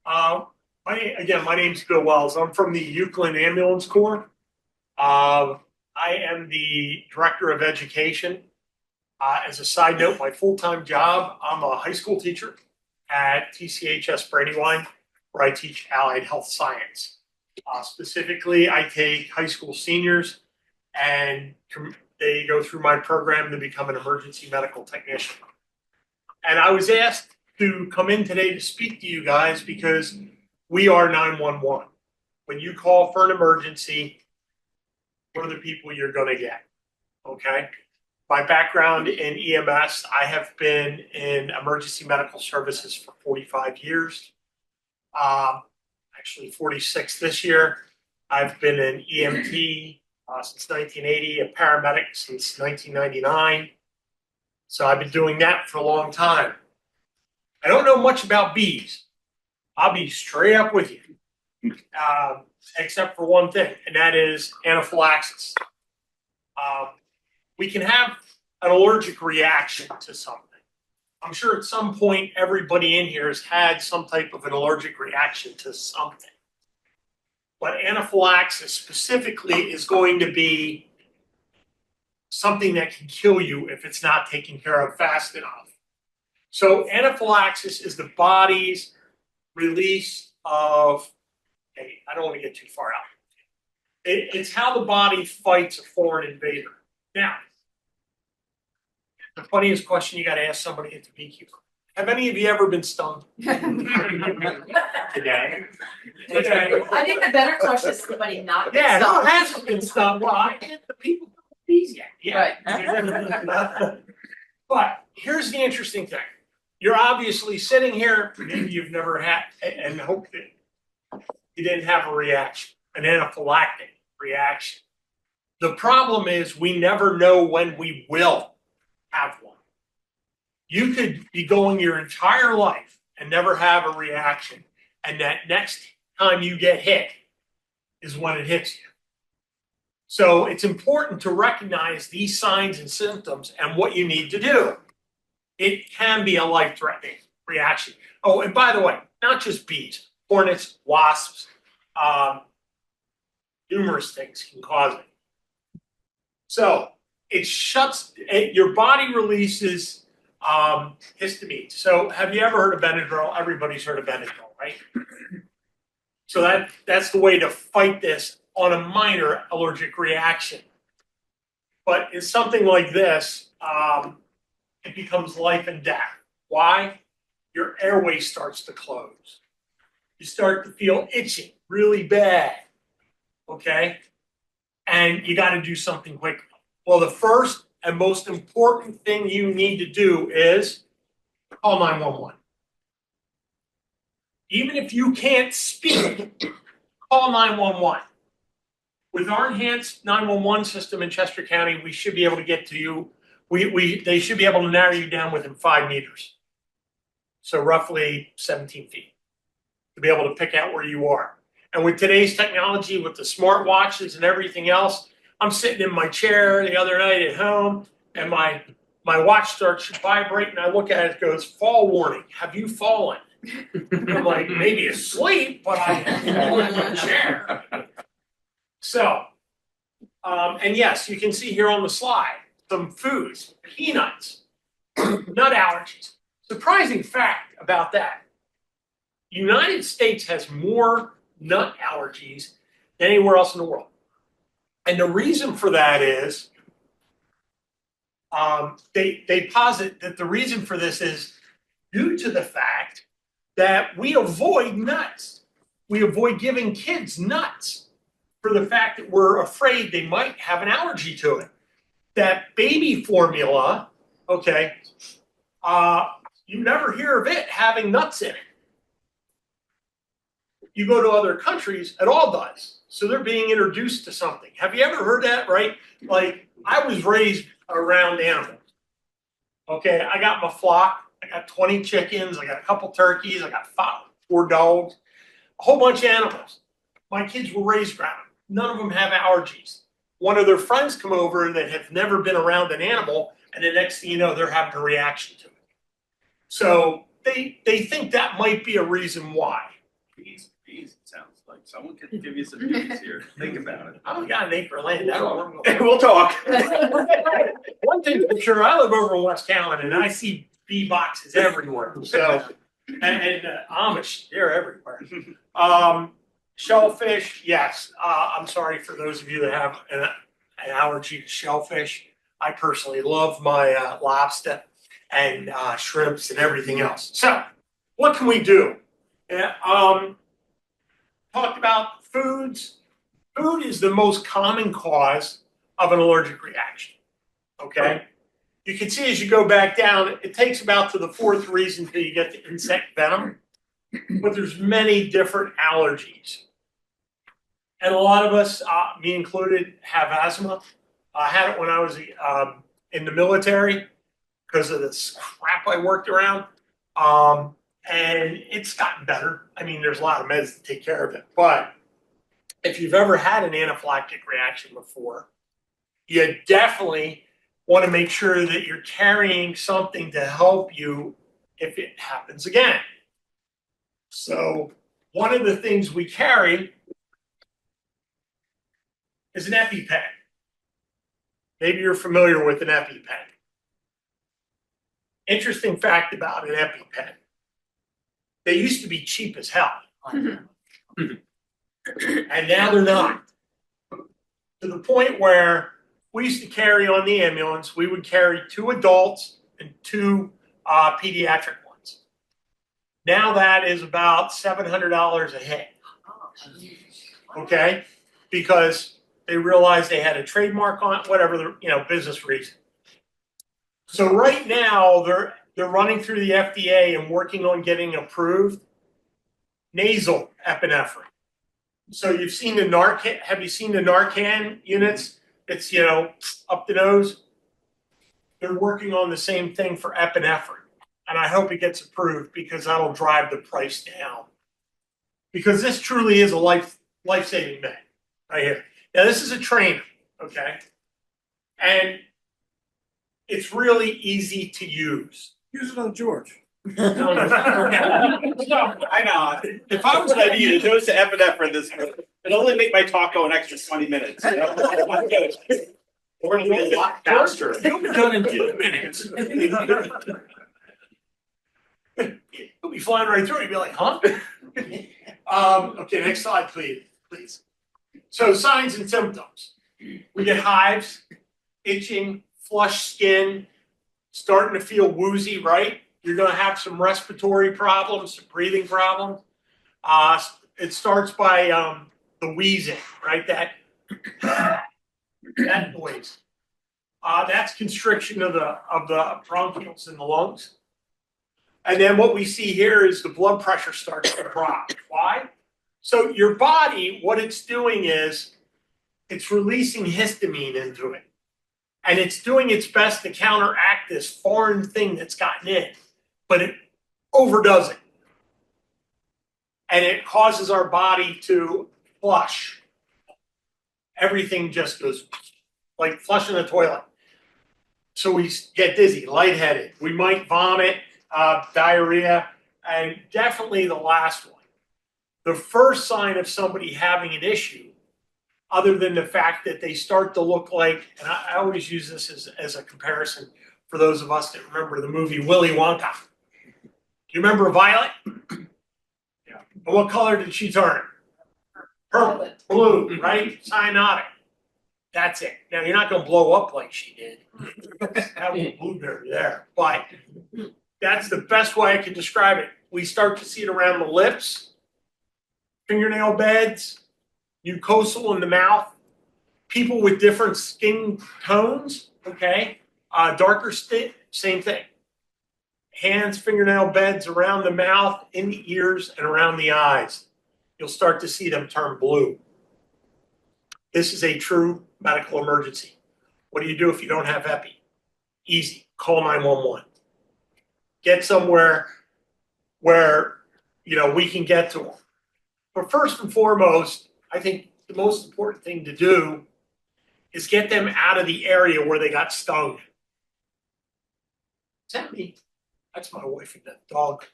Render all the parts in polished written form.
Uh, my name's Bill Wells. I'm from the Euclid Ambulance Corps. I am the Director of Education. As a side note, my full-time job, I'm a high school teacher at TCHS Brandywine, where I teach allied health science. Specifically, I take high school seniors and they go through my program to become an emergency medical technician. And I was asked to come in today to speak to you guys because we are 911. When you call for an emergency, what are the people you're going to get? Okay. My background in EMS, I have been in emergency medical services for 45 years. Actually 46 this year. I've been an EMT since 1980, a paramedic since 1999. So I've been doing that for a long time. I don't know much about bees. I'll be straight up with you, except for one thing, and that is anaphylaxis. We can have an allergic reaction to something. I'm sure at some point everybody in here has had some type of an allergic reaction to something. But anaphylaxis specifically is going to be something that can kill you if it's not taken care of fast enough. So anaphylaxis is the body's release of, I don't want to get too far out. It's how the body fights a foreign invader. Now, the funniest question you got to ask somebody at the Beekeeper. Have any of you ever been stung? Today. I think the better question is somebody not been Yeah, stung. who hasn't been stung? Well, I get the people with bees yet. Yeah. Right. But here's the interesting thing. You're obviously sitting here, maybe you've never had, and hope that you didn't have a reaction, an anaphylactic reaction. The problem is we never know when we will have one. You could be going your entire life and never have a reaction, and that next time you get hit is when it hits you. So it's important to recognize these signs and symptoms and what you need to do. It can be a life-threatening reaction. Oh, and by the way, not just bees, hornets, wasps, numerous things can cause it. So it shuts, your body releases histamine. So have you ever heard of Benadryl? Everybody's heard of Benadryl, right? So that's the way to fight this on a minor allergic reaction. But it's something like this, it becomes life and death. Why? Your airway starts to close. You start to feel itching really bad, okay? And you got to do something quickly. Well, the first and most important thing you need to do is call 911. Even if you can't speak, call 911. With our enhanced 911 system in Chester County, we should be able to get to you. They should be able to narrow you down within 5 meters. So roughly 17 feet to be able to pick out where you are. And with today's technology, with the smart watches and everything else, I'm sitting in my chair the other night at home, and my watch starts to vibrate, and I look at it, it goes, fall warning, have you fallen? I'm like, maybe asleep, but I am in the chair. So, and yes, you can see here on the slide, some foods, peanuts, nut allergies. Surprising fact about that, the United States has more nut allergies than anywhere else in the world. And the reason for that is they posit that the reason for this is due to the fact that we avoid nuts. We avoid giving kids nuts for the fact that we're afraid they might have an allergy to it. That baby formula, okay, you never hear of it having nuts in it. You go to other countries, it all does. So they're being introduced to something. Have you ever heard that, right? Like, I was raised around animals. Okay, I got my flock. I got 20 chickens. I got a couple turkeys. I got 4 dogs. A whole bunch of animals. My kids were raised around them. None of them have allergies. One of their friends come over that have never been around an animal, and the next thing you know, they're having a reaction to it. So they think that might be a reason why. Bees, it sounds like. Someone could give you some bees here. Think about it. I only got an acre of land. I don't know. We'll talk. One thing's for sure, I live over in West Callan and I see bee boxes everywhere, so, and Amish, they're everywhere. Shellfish, yes, I'm sorry for those of you that have an allergy to shellfish. I personally love my lobster and shrimps and everything else. So, what can we do? Yeah, talked about foods. Food is the most common cause of an allergic reaction, okay? You can see as you go back down, it takes about to the fourth reason till you get to insect venom, but there's many different allergies. And a lot of us, me included, have asthma. I had it when I was in the military because of this crap I worked around. And it's gotten better. I mean, there's a lot of meds to take care of it, but if you've ever had an anaphylactic reaction before, you definitely want to make sure that you're carrying something to help you if it happens again. So one of the things we carry is an EpiPen. Maybe you're familiar with an EpiPen. Interesting fact about an EpiPen. They used to be cheap as hell. And now they're not. To the point where we used to carry on the ambulance, we would carry 2 adults and 2 pediatric ones. Now that is about $700 a hit. Okay? Because they realized they had a trademark on it, whatever the business reason. So right now they're running through the FDA and working on getting approved nasal epinephrine. So you've seen the Narcan. Have you seen the Narcan units? It's up the nose. They're working on the same thing for epinephrine, and I hope it gets approved because that'll drive the price down. Because this truly is a life-saving med right here. Now this is a trainer, okay, and it's really easy to use. Use it on George. I know. If I was going to use dose of epinephrine, it'd only make my talk go an extra 20 minutes. We're going to be a lot faster. You'll be done in 2 minutes. You'll be flying right through. You'll be like, huh? Okay, next slide, please. So signs and symptoms. We get hives, itching, flushed skin, starting to feel woozy, right? You're going to have some respiratory problems, some breathing problems. It starts by the wheezing, right? That noise. That's constriction of the bronchioles in the lungs. And then what we see here is the blood pressure starts to drop. Why? So your body, what it's doing is it's releasing histamine into it. And it's doing its best to counteract this foreign thing that's gotten in. But it overdoes it. And it causes our body to flush. Everything just goes like flushing a toilet. So we get dizzy, lightheaded. We might vomit, diarrhea, and definitely the last one. The first sign of somebody having an issue, other than the fact that they start to look like, and I always use this as a comparison for those of us that remember the movie Willy Wonka. Do you remember Violet? Yeah. And what color did she turn? Purple, blue, right? Cyanotic. That's it. Now you're not going to blow up like she did. That was a blueberry there, but that's the best way I can describe it. We start to see it around the lips, fingernail beds, mucosal in the mouth, people with different skin tones, okay? Darker skin, same thing. Hands, fingernail beds around the mouth, in the ears, and around the eyes. You'll start to see them turn blue. This is a true medical emergency. What do you do if you don't have epi? Easy, call 911. Get somewhere where we can get to them. But first and foremost, I think the most important thing to do is get them out of the area where they got stung. Is that me? That's my wife and that dog.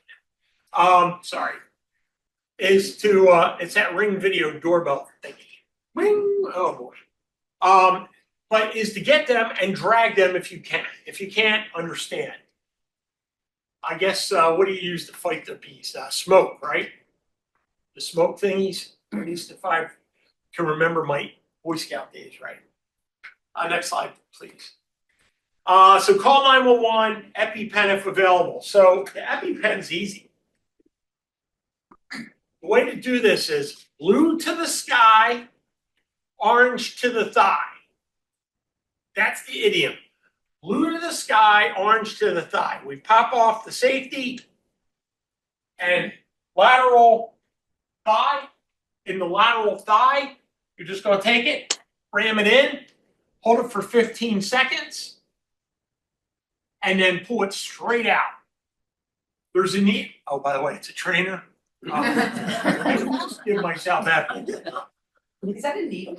Sorry. is to, it's that Ring video doorbell thing. Ring, oh boy. But is to get them and drag them if you can. If you can't, understand. I guess, what do you use to fight the bees? Smoke, right? The smoke thingies, at least if I can remember my Boy Scout days, right? Next slide, please. So call 911, EpiPen if available. So the EpiPen's easy. The way to do this is blue to the sky, orange to the thigh. That's the idiom. Blue to the sky, orange to the thigh. We pop off the safety and lateral thigh. In the lateral thigh, you're just going to take it, ram it in, hold it for 15 seconds, and then pull it straight out. There's a neat, oh, by the way, it's a trainer. Give myself that. Is that a needle?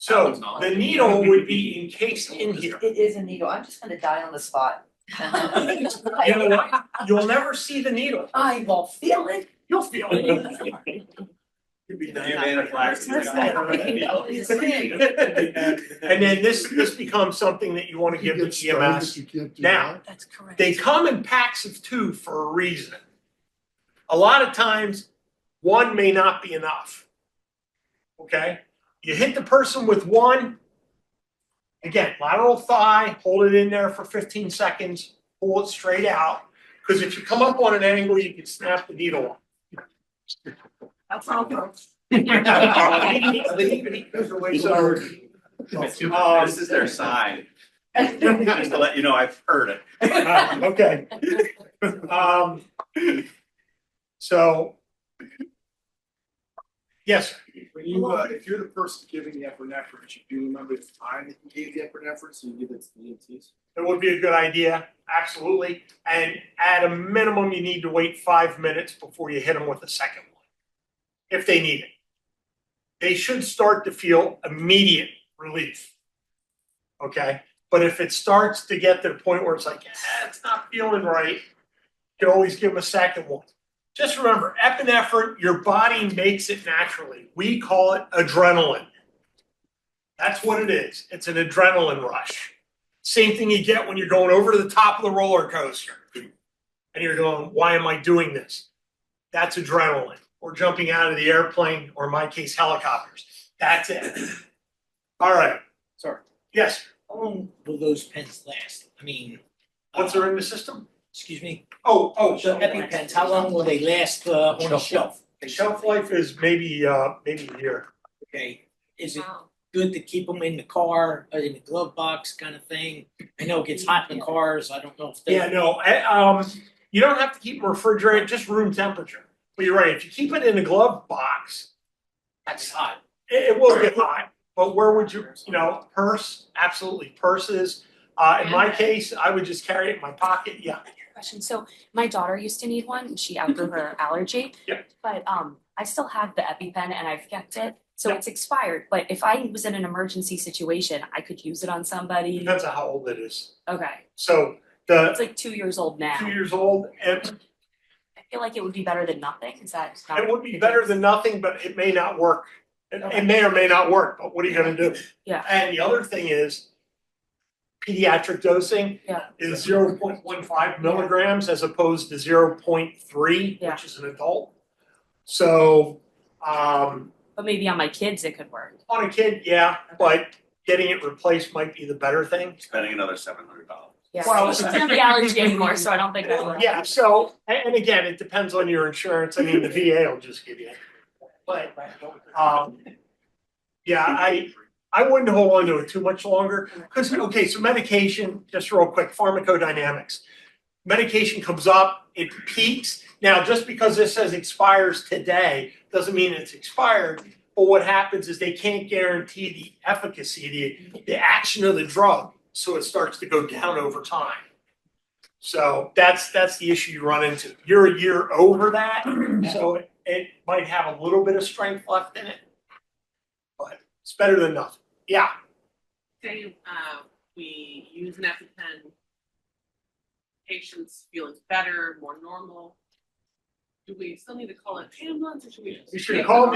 So the needle would be encased in here. It is a needle. I'm just gonna die on the spot. You know what? You'll never see the needle. I will feel it. You'll feel it. You'll be done. You have anaphylaxis. And then this becomes something that you want to give the EMS. Now, That's correct. they come in packs of 2 for a reason. A lot of times, 1 may not be enough. Okay? You hit the person with 1. Again, lateral thigh, hold it in there for 15 seconds, pull it straight out. Because if you come up on an angle, you can snap the needle off. That's all. This is their sign, just to let you know I've heard it. Okay. So, yes, When you, if you're the person giving the epinephrine, you do remember the time that you gave the epinephrine, so you give it to the EMTs? it would be a good idea, absolutely. And at a minimum, you need to wait 5 minutes before you hit them with the second one, if they need it. They should start to feel immediate relief. Okay? But if it starts to get to the point where it's like, it's not feeling right, you can always give them a second one. Just remember, epinephrine, your body makes it naturally. We call it adrenaline. That's what it is. It's an adrenaline rush. Same thing you get when you're going over to the top of the roller coaster. And you're going, why am I doing this? That's adrenaline. Or jumping out of the airplane, or in my case, helicopters. That's it. All right. Sorry. Yes. How long will those pens last? I mean, Once they're in the system? excuse me, Oh, the EpiPens, how long will they last on the shelf? The shelf life is maybe a year. Okay, is it good to keep them in the car, in the glove box kind of thing? I know it gets hot in the cars, I don't know if they. Yeah, no, you don't have to keep them refrigerated, just room temperature. But you're right, if you keep it in a glove box, That's hot. it will get hot. But where would you, purse, absolutely, purses. In my case, I would just carry it in my pocket, yeah. Question. So my daughter used to need one and she outgrew her allergy. Yeah. But I still have the EpiPen and I've kept it. So Yeah. it's expired. But if I was in an emergency situation, I could use it on somebody. Depends on how old it is. Okay. So It's the like 2 years old now. 2 years old, and I feel like it would be better than nothing. Is that not? it would be better than nothing, but it may not work. It may or may not work, but what are you gonna do? Yeah. And the other thing is, pediatric dosing Yeah. is 0.15 milligrams as opposed to 0.3, Yeah. which is an adult. So, But maybe on my kids it could work. on a kid, yeah, but getting it replaced might be the better thing. Spending another $700. Yeah. Well- It's not the allergy anymore, so I don't think that would. Yeah, so, and again, it depends on your insurance. I mean, the VA will just give you it. But, yeah, I wouldn't hold on to it too much longer. Because, okay, so medication, just real quick, pharmacodynamics. Medication comes up, it peaks. Now, just because this says expires today, doesn't mean it's expired. But what happens is they can't guarantee the efficacy, the action of the drug. So it starts to go down over time. So that's the issue you run into. You're a year over that, so it might have a little bit of strength left in it. But it's better than nothing. Yeah. Say, we use an EpiPen, patients feeling better, more normal. do we still need to call an ambulance or should we? You should have called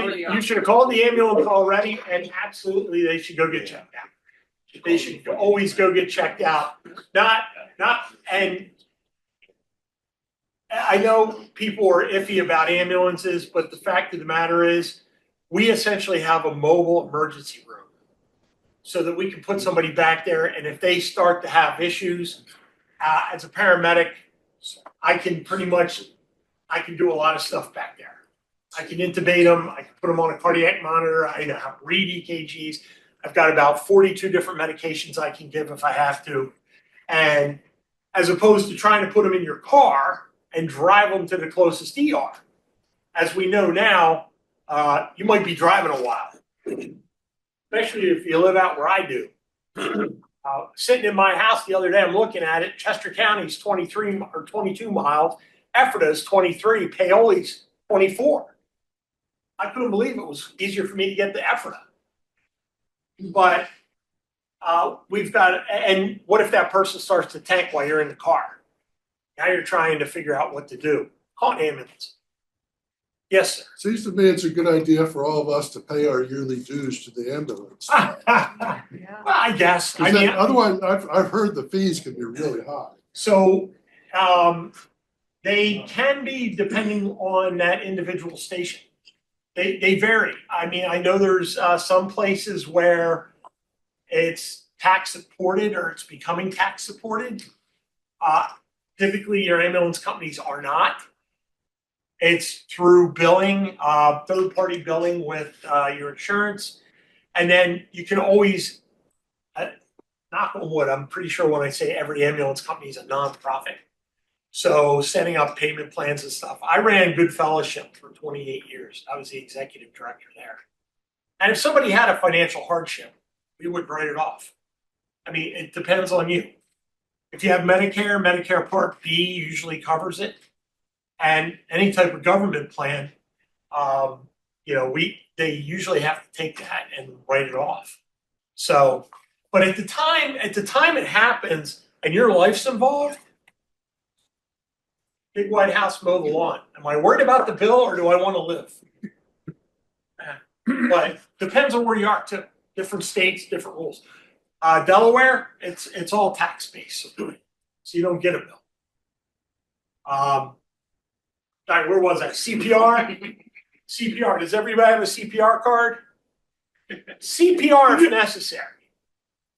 the ambulance already, and absolutely, they should go get checked out. They should always go get checked out, and I know people are iffy about ambulances, but the fact of the matter is, we essentially have a mobile emergency room. So that we can put somebody back there, and if they start to have issues, as a paramedic, I can do a lot of stuff back there. I can intubate them, I can put them on a cardiac monitor, I know how to read EKGs. I've got about 42 different medications I can give if I have to. And as opposed to trying to put them in your car and drive them to the closest ER. As we know now, you might be driving a while, especially if you live out where I do. Sitting in my house the other day, I'm looking at it, Chester County's 23 or 22 miles, Ephrata's 23, Paoli's 24. I couldn't believe it was easier for me to get to Ephrata. But we've got, and what if that person starts to tank while you're in the car? Now you're trying to figure out what to do. Call an ambulance. Yes, sir. Seems to me it's a good idea for all of us to pay our yearly dues to the ambulance. I guess. I mean, Otherwise, I've heard the fees can be really high. so they can be depending on that individual station. They vary. I mean, I know there's some places where it's tax supported or it's becoming tax supported. Typically, your ambulance companies are not. It's through billing, third-party billing with your insurance. And then you can always, knock on wood, I'm pretty sure when I say every ambulance company is a nonprofit. So setting up payment plans and stuff. I ran Good Fellowship for 28 years. I was the executive director there. And if somebody had a financial hardship, we would write it off. I mean, it depends on you. If you have Medicare, Medicare Part B usually covers it. And any type of government plan, they usually have to take that and write it off. So, but at the time it happens and your life's involved, big white house, mow the lawn. Am I worried about the bill or do I want to live? But depends on where you are too. Different states, different rules. Delaware, it's all tax based, so you don't get a bill. All right, where was I? CPR. CPR. Does everybody have a CPR card? CPR if necessary.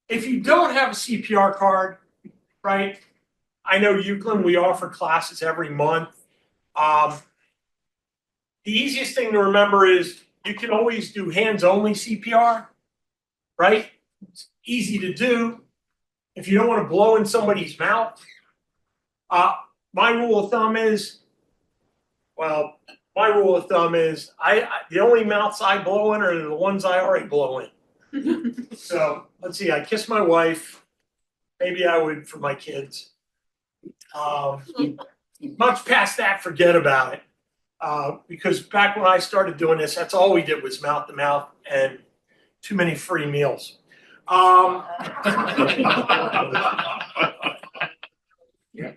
If you don't have a CPR card, right? I know Euclid, we offer classes every month. The easiest thing to remember is you can always do hands-only CPR, right? It's easy to do. If you don't want to blow in somebody's mouth, my rule of thumb is, the only mouths I blow in are the ones I already blow in. So let's see, I kiss my wife. Maybe I would for my kids. Much past that, forget about it. Because back when I started doing this, that's all we did was mouth to mouth and too many free meals.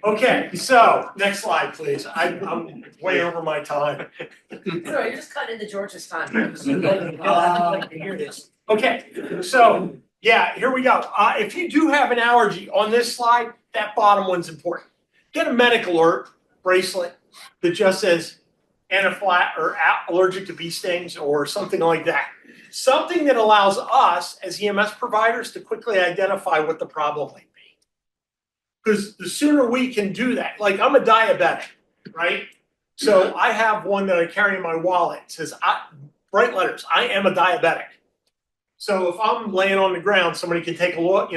Okay, so next slide, please. I'm way over my time. No, you're just cutting into George's time. I'd like to hear this. Okay, so yeah, here we go. If you do have an allergy on this slide, that bottom one's important. Get a medical alert bracelet that just says anaphylaxis or allergic to bee stings or something like that. Something that allows us as EMS providers to quickly identify what the problem might be. Because the sooner we can do that, like I'm a diabetic, right? So I have one that I carry in my wallet. It says, bright letters, I am a diabetic. So if I'm laying on the ground, somebody can take a look,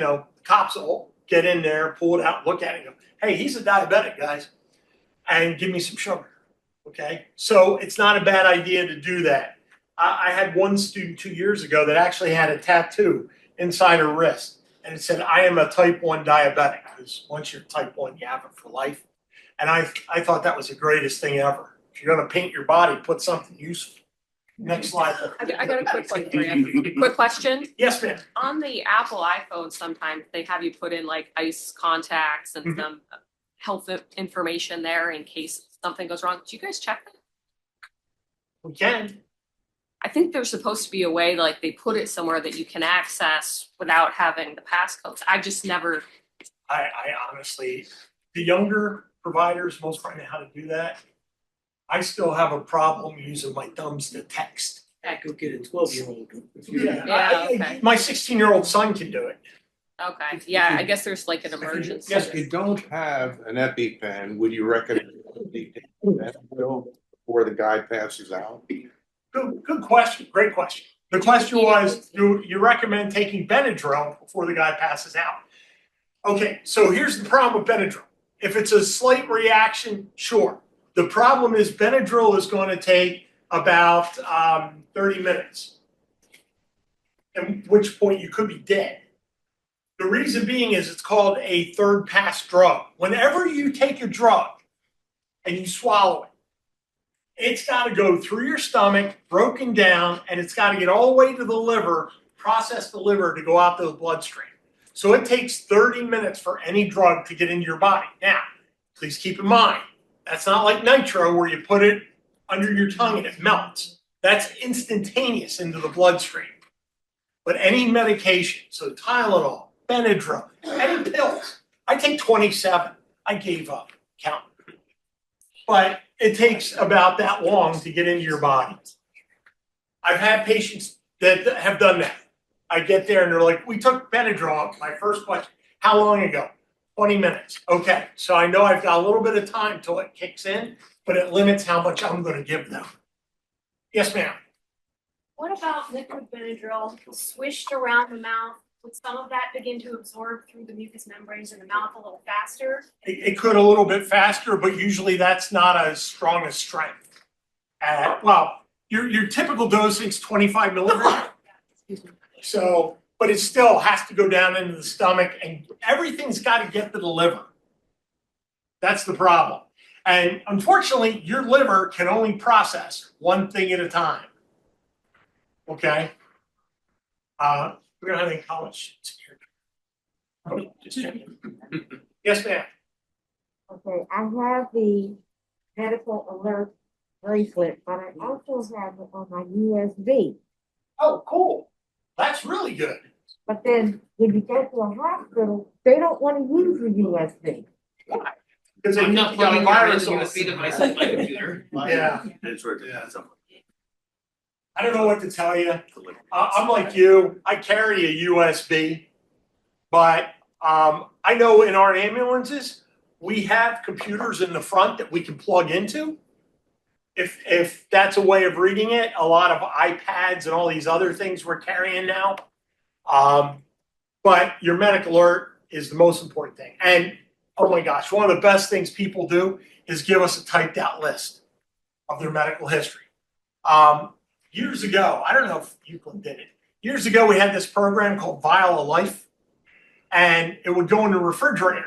cops will get in there, pull it out, look at it, and go, hey, he's a diabetic, guys, and give me some sugar, okay? So it's not a bad idea to do that. I had one student 2 years ago that actually had a tattoo inside her wrist, and it said, I am a type 1 diabetic, because once you're type 1, you have it for life. And I thought that was the greatest thing ever. If you're gonna paint your body, put something useful. Next slide. I got a quick one for you. Quick question. Yes, ma'am. On the Apple iPhone, sometimes they have you put in like ice contacts and some health information there in case something goes wrong. Do you guys check that? We can. I think there's supposed to be a way, like they put it somewhere that you can access without having the passcodes. I just never, I honestly, the younger providers most probably know how to do that. I still have a problem using my thumbs to text. I could get a 12-year-old. Yeah, okay. My 16-year-old son can do it. okay, yeah, I guess there's like an emergency. Yes, If you don't have an EpiPen, would you recommend Benadryl before the guy passes out? Good question, great question. The question was, do you recommend taking Benadryl before the guy passes out? Okay, so here's the problem with Benadryl. If it's a slight reaction, sure. The problem is Benadryl is going to take about 30 minutes, at which point you could be dead. The reason being is it's called a third pass drug. Whenever you take a drug and you swallow it, it's got to go through your stomach, broken down, and it's got to get all the way to the liver, process the liver to go out to the bloodstream. So it takes 30 minutes for any drug to get into your body. Now, please keep in mind, that's not like nitro where you put it under your tongue and it melts. That's instantaneous into the bloodstream. But any medication, so Tylenol, Benadryl, any pills, I take 27. I gave up counting. But it takes about that long to get into your body. I've had patients that have done that. I get there and they're like, we took Benadryl. My first question, how long ago? 20 minutes. Okay, so I know I've got a little bit of time till it kicks in, but it limits how much I'm going to give them. Yes, ma'am. What about liquid Benadryl swished around the mouth? Would some of that begin to absorb through the mucous membranes in the mouth a little faster? It could a little bit faster, but usually that's not as strong as strength. Well, your typical dosing is 25 milligrams. So, but it still has to go down into the stomach, and everything's got to get to the liver. That's the problem. And unfortunately, your liver can only process one thing at a time. Okay? We don't have any college students here. Oh, just checking. Yes, ma'am. Okay, I have the medical alert bracelet, but I also have it on my USB. Oh, cool. That's really good. But then when you go to a hospital, they don't want to use the USB. Why? Because they I'm not think you got a plugging virus in on the USB device on my computer. Yeah. It's worth it. I don't know what to tell you. I'm like you. I carry a USB, but I know in our ambulances we have computers in the front that we can plug into. If that's a way of reading it, a lot of iPads and all these other things we're carrying now. But your medical alert is the most important thing. And oh my gosh, one of the best things people do is give us a typed out list of their medical history. Years ago, I don't know if Euclid did it. Years ago, we had this program called Vial of Life, and it would go in the refrigerator.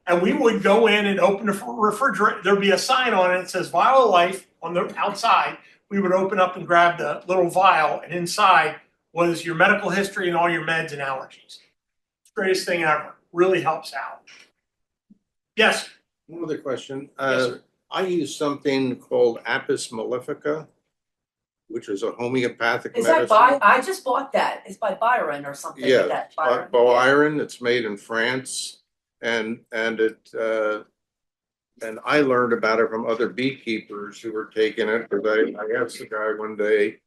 And we would go in and open the refrigerator. There'd be a sign on it that says Vial of Life on the outside. We would open up and grab the little vial, and inside was your medical history and all your meds and allergies. It's the greatest thing ever. Really helps out. Yes. One other question. Yes, sir. I use something called Apis mellifica, which is a homeopathic Is medicine. that I just bought that. It's by Byron or something like Yeah, that. Byron. Iron. It's made in France, and it and I learned about it from other beekeepers who were taking it, because I asked the guy one day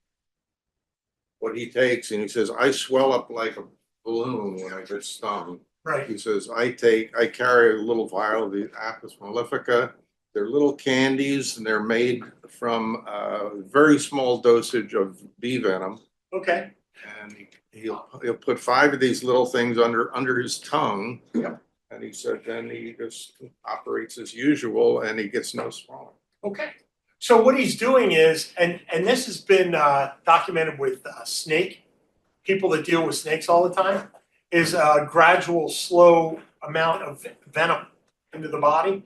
what he takes, and he says, I swell up like a balloon when I get stung. Right. He says, I carry a little vial of the Apis mellifica. They're little candies, and they're made from a very small dosage of bee venom. Okay. And he'll put 5 of these little things under his tongue. Yeah. And he said then he just operates as usual, and he gets no swelling. Okay. So what he's doing is, and this has been documented with snake, people that deal with snakes all the time, is a gradual, slow amount of venom into the body.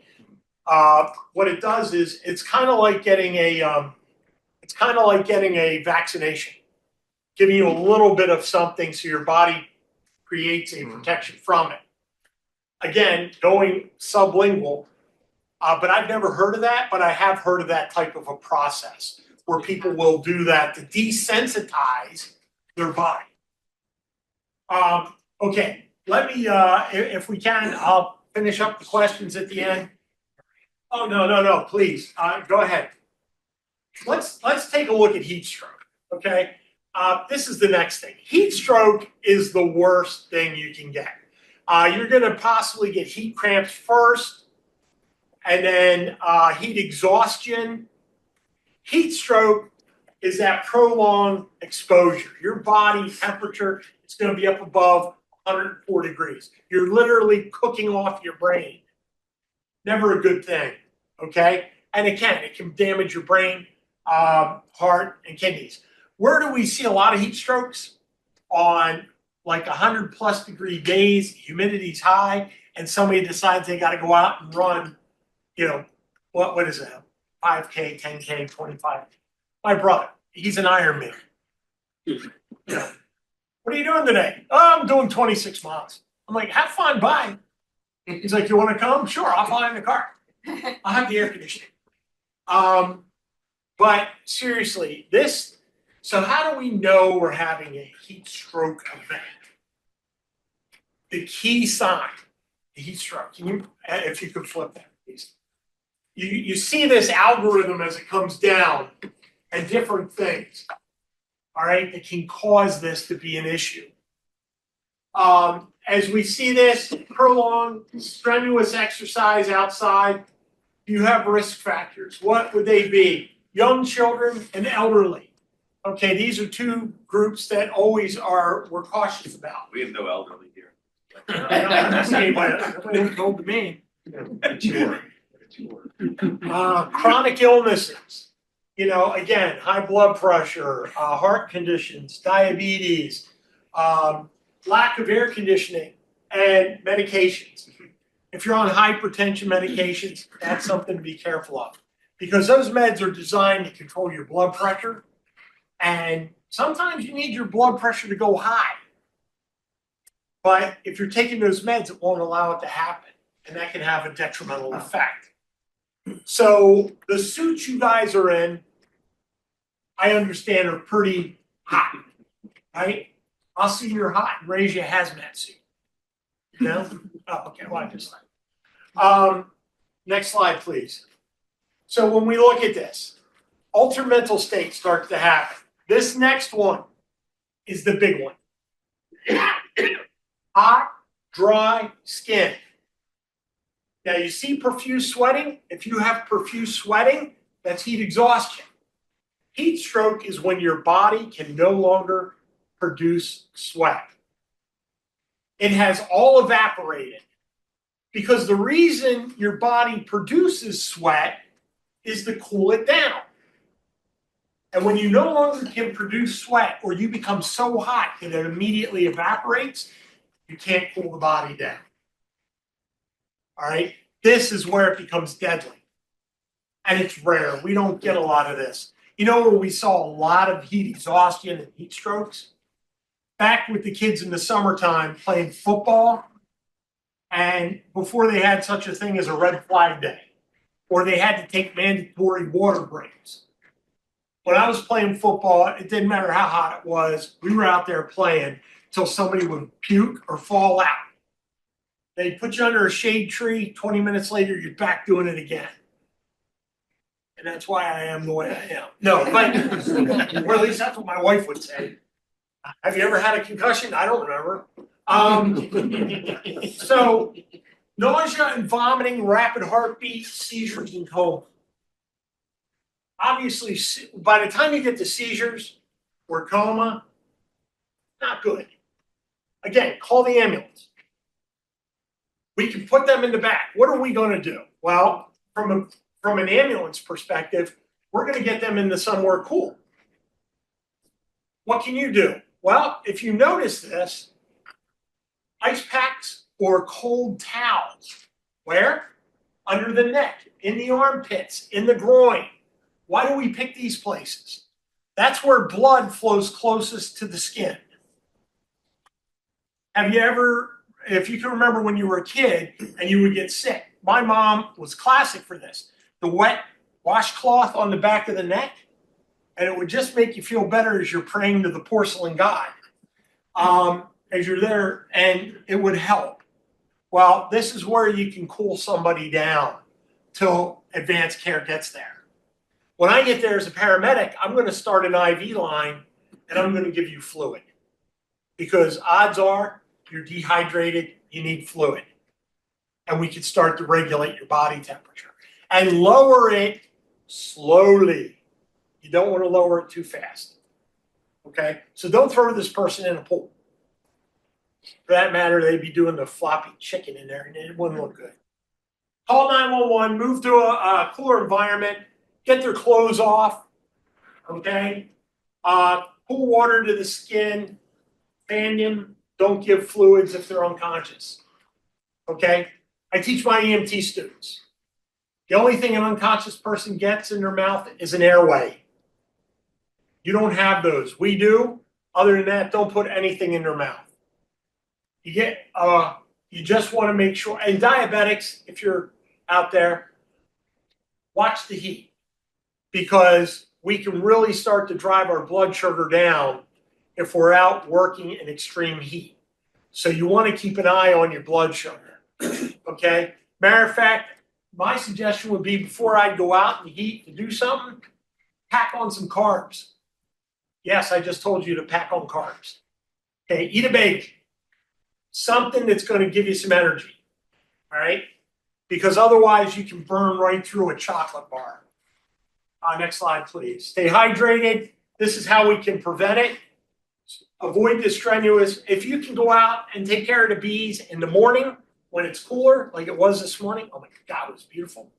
What it does is it's kind of like getting a vaccination, giving you a little bit of something so your body creates a protection from it. Again, going sublingual, but I've never heard of that, but I have heard of that type of a process. where people will do that to desensitize their body. Okay, let me, if we can, I'll finish up the questions at the end. Oh, no, please, go ahead. Let's take a look at heat stroke, okay? This is the next thing. Heat stroke is the worst thing you can get. You're gonna possibly get heat cramps first, and then heat exhaustion. Heat stroke is that prolonged exposure. Your body temperature is gonna be up above 104 degrees. You're literally cooking off your brain. Never a good thing, okay? And it can damage your brain, heart, and kidneys. Where do we see a lot of heat strokes? On like 100+ degree days, humidity's high, and somebody decides they gotta go out and run, you know, what is that? 5K, 10K, 25. My brother, he's an Ironman. You know, what are you doing today? Oh, I'm doing 26 miles. I'm like, have fun, bye. He's like, you wanna come? Sure, I'll fly in the car. I'll have the air conditioning. But seriously, so how do we know we're having a heat stroke event? The key sign, the heat stroke. Can you, if you could flip that, please. You see this algorithm as it comes down and different things, all right, that can cause this to be an issue. As we see this, prolonged strenuous exercise outside, you have risk factors. What would they be? Young children and elderly. Okay, these are two groups that always we're cautious about. We have no elderly here. I don't see anybody, nobody told to me. Chronic illnesses, you know, again, high blood pressure, heart conditions, diabetes, lack of air conditioning, and medications. If you're on hypertension medications, that's something to be careful of, because those meds are designed to control your blood pressure, and sometimes you need your blood pressure to go high. But if you're taking those meds, it won't allow it to happen, and that can have a detrimental effect. So the suits you guys are in, I understand, are pretty hot, right? I'll see you're hot and raise you a hazmat suit. No? Oh, okay, well, I just next slide, please. So when we look at this, altered mental state starts to happen. This next one is the big one. Hot, dry skin. Now you see profuse sweating. If you have profuse sweating, that's heat exhaustion. Heat stroke is when your body can no longer produce sweat. It has all evaporated, because the reason your body produces sweat is to cool it down. And when you no longer can produce sweat, or you become so hot that it immediately evaporates, you can't cool the body down. All right, this is where it becomes deadly. And it's rare. We don't get a lot of this. You know where we saw a lot of heat exhaustion and heat strokes? Back with the kids in the summertime playing football, and before they had such a thing as a red flag day, or they had to take mandatory water breaks. When I was playing football, it didn't matter how hot it was. We were out there playing till somebody would puke or fall out. They'd put you under a shade tree. 20 minutes later, you're back doing it again. And that's why I am the way I am. No, but, or at least that's what my wife would say. Have you ever had a concussion? I don't remember. So, nausea and vomiting, rapid heartbeat, seizures, and coma. Obviously, by the time you get to seizures or coma, not good. Again, call the ambulance. We can put them in the back. What are we going to do? Well, from an ambulance perspective, we're going to get them into somewhere cool. What can you do? Well, if you notice this, ice packs or cold towels. Where? Under the neck, in the armpits, in the groin. Why do we pick these places? That's where blood flows closest to the skin. Have you ever, if you can remember when you were a kid and you would get sick, my mom was classic for this. The wet washcloth on the back of the neck, and it would just make you feel better as you're praying to the porcelain god. As you're there, and it would help. Well, this is where you can cool somebody down till advanced care gets there. When I get there as a paramedic, I'm going to start an IV line and I'm going to give you fluid. Because odds are you're dehydrated, you need fluid. And we can start to regulate your body temperature. And lower it slowly. You don't want to lower it too fast. Okay? So don't throw this person in a pool. For that matter, they'd be doing the floppy chicken in there and it wouldn't look good. Call 911, move to a cooler environment, get their clothes off, okay? Cool water to the skin, fan them, don't give fluids if they're unconscious, okay? I teach my EMT students. The only thing an unconscious person gets in their mouth is an airway. You don't have those. We do. Other than that, don't put anything in their mouth. You just want to make sure, and diabetics, if you're out there, watch the heat because we can really start to drive our blood sugar down if we're out working in extreme heat. So you want to keep an eye on your blood sugar, okay? Matter of fact, my suggestion would be before I go out in the heat to do something, pack on some carbs. Yes, I just told you to pack on carbs. Okay, eat a bagel. Something that's going to give you some energy, all right? Because otherwise you can burn right through a chocolate bar. Next slide, please. Stay hydrated. This is how we can prevent it. Avoid the strenuous. If you can go out and take care of the bees in the morning when it's cooler, like it was this morning. Oh my God, it was beautiful.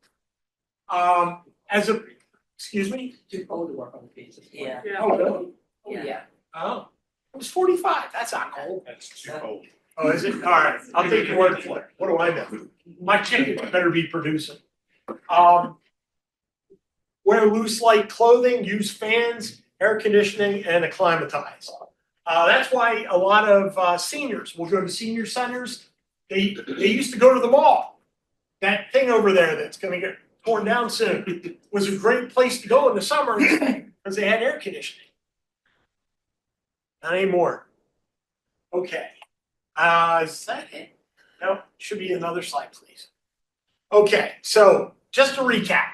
Excuse me? Too cold to work on the bees. Yeah. Oh, really? Yeah. Oh, it was 45. That's not cold. That's too cold. Oh, is it? All right. I'll take your word for it. What do I know? My chickens better be producing. Wear loose, light clothing, use fans, air conditioning, and acclimatize. That's why a lot of seniors will go to senior centers. They used to go to the mall. That thing over there that's going to get torn down soon was a great place to go in the summer because they had air conditioning. Not anymore. Okay. Is that it? No, should be another slide, please. Okay, so just to recap.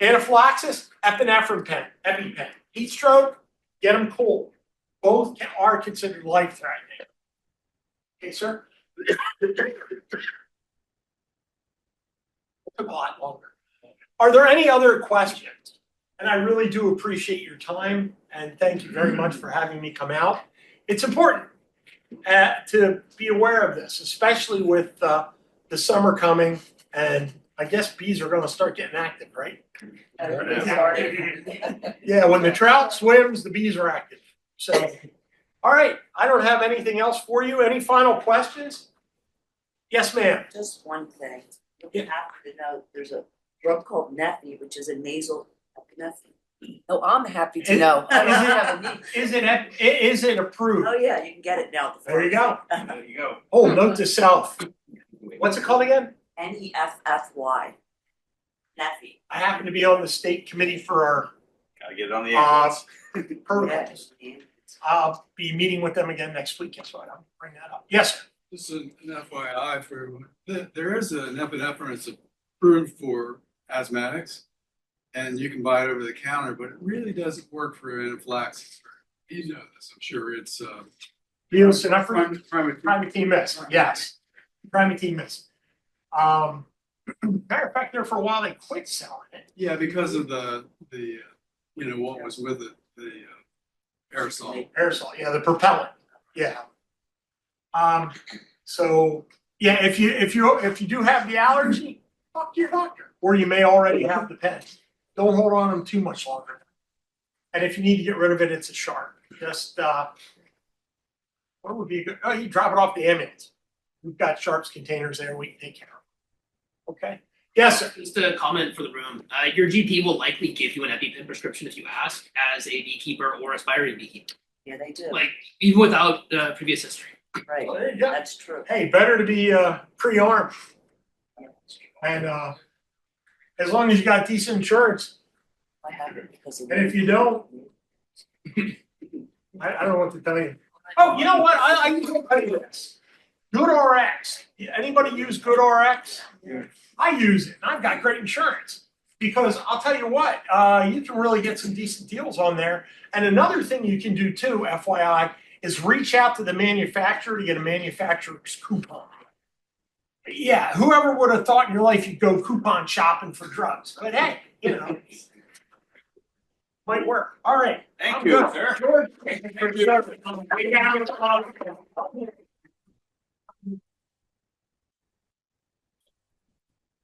Anaphylaxis, epinephrine pen, EpiPen. Heat stroke, get them cold. Both are considered life-threatening. Okay, sir? It took a lot longer. Are there any other questions? And I really do appreciate your time, and thank you very much for having me come out. It's important to be aware of this, especially with the summer coming, and I guess bees are going to start getting active, right? Yeah, when the trout swims, the bees are active. So, all right, I don't have anything else for you. Any final questions? Yes, ma'am. Just one thing. You Yeah. have to know there's a drug called Neffy, which is a nasal epinephrine. Oh, I'm happy to know. I don't have a need. Is it approved? Oh, yeah, you can get it now. There you go. There you go. Oh, note to self. What's it called again? Neffy. Neffy. I happen to be on the state committee for our Gotta get it on the ambulance. protocols. I'll be meeting with them again next week, so I'll bring that up. Yes, sir. Just an FYI for everyone, there is an epinephrine that's approved for asthmatics. And you can buy it over the counter, but it really doesn't work for anaphylaxis. You know this, I'm sure it's Neosynephrine, primary. Primatene mist, yes. Primatene mist. Matter of fact, there for a while they quit selling it. Yeah, because of the what was with it, the aerosol. Aerosol, yeah, the propellant, yeah. So, yeah, if you do have the allergy, talk to your doctor, or you may already have the pen. Don't hold on to them too much longer. And if you need to get rid of it, it's a sharp. Just what would be a good? Oh, you drop it off the ambulance. We've got sharps containers there. We can take care of. Okay. Yes, sir. Just a comment for the room. Your GP will likely give you an EpiPen prescription if you ask, as a beekeeper or aspiring beekeeper. Yeah, they do. Like even without previous history. Right, Well, there you go. that's true. Hey, better to be pre-armed. Yeah, that's true. And as long as you got decent insurance, I have it because of. And if you don't, I don't know what to tell you. Oh, you know what? I can tell you this. GoodRx. Anybody use GoodRx? Yeah. I use it and I've got great insurance. Because I'll tell you what, you can really get some decent deals on there. And another thing you can do too, FYI, is reach out to the manufacturer to get a manufacturer's coupon. Yeah, whoever would have thought in your life you'd go coupon shopping for drugs? But hey, you know, might work. All right. Thank I'm you, good. sir. George, thank you for your service.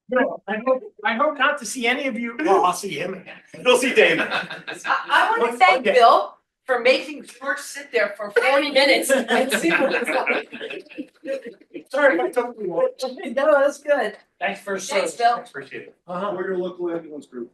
No, I hope not to see any of you. Well, I'll see him again. You'll see Damon. I want to thank Bill for making George sit there for 40 minutes and see what it's like. Sorry if I took too long. No, that's good. Thanks for Thanks, Bill. Appreciate it. Or your local ambulance group.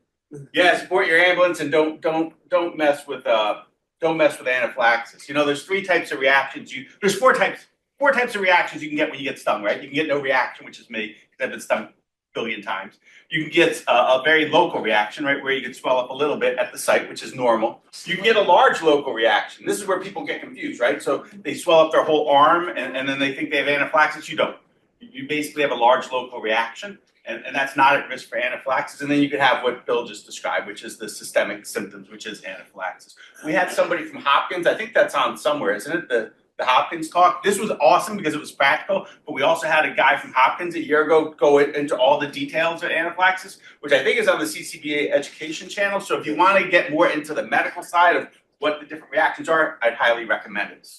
Yeah, support your ambulance and don't mess with anaphylaxis. You know, there's three types of reactions. There's four types of reactions you can get when you get stung, right? You can get no reaction, which is me, because I've been stung a billion times. You can get a very local reaction, right, where you can swell up a little bit at the site, which is normal. You can get a large local reaction. This is where people get confused, right? So they swell up their whole arm and then they think they have anaphylaxis. You don't. You basically have a large local reaction. And that's not at risk for anaphylaxis. And then you could have what Bill just described, which is the systemic symptoms, which is anaphylaxis. We had somebody from Hopkins, I think that's on somewhere, isn't it? The Hopkins talk. This was awesome because it was practical, but we also had a guy from Hopkins a year ago go into all the details of anaphylaxis, which I think is on the CCBA education channel. So if you want to get more into the medical side of what the different reactions are, I'd highly recommend it.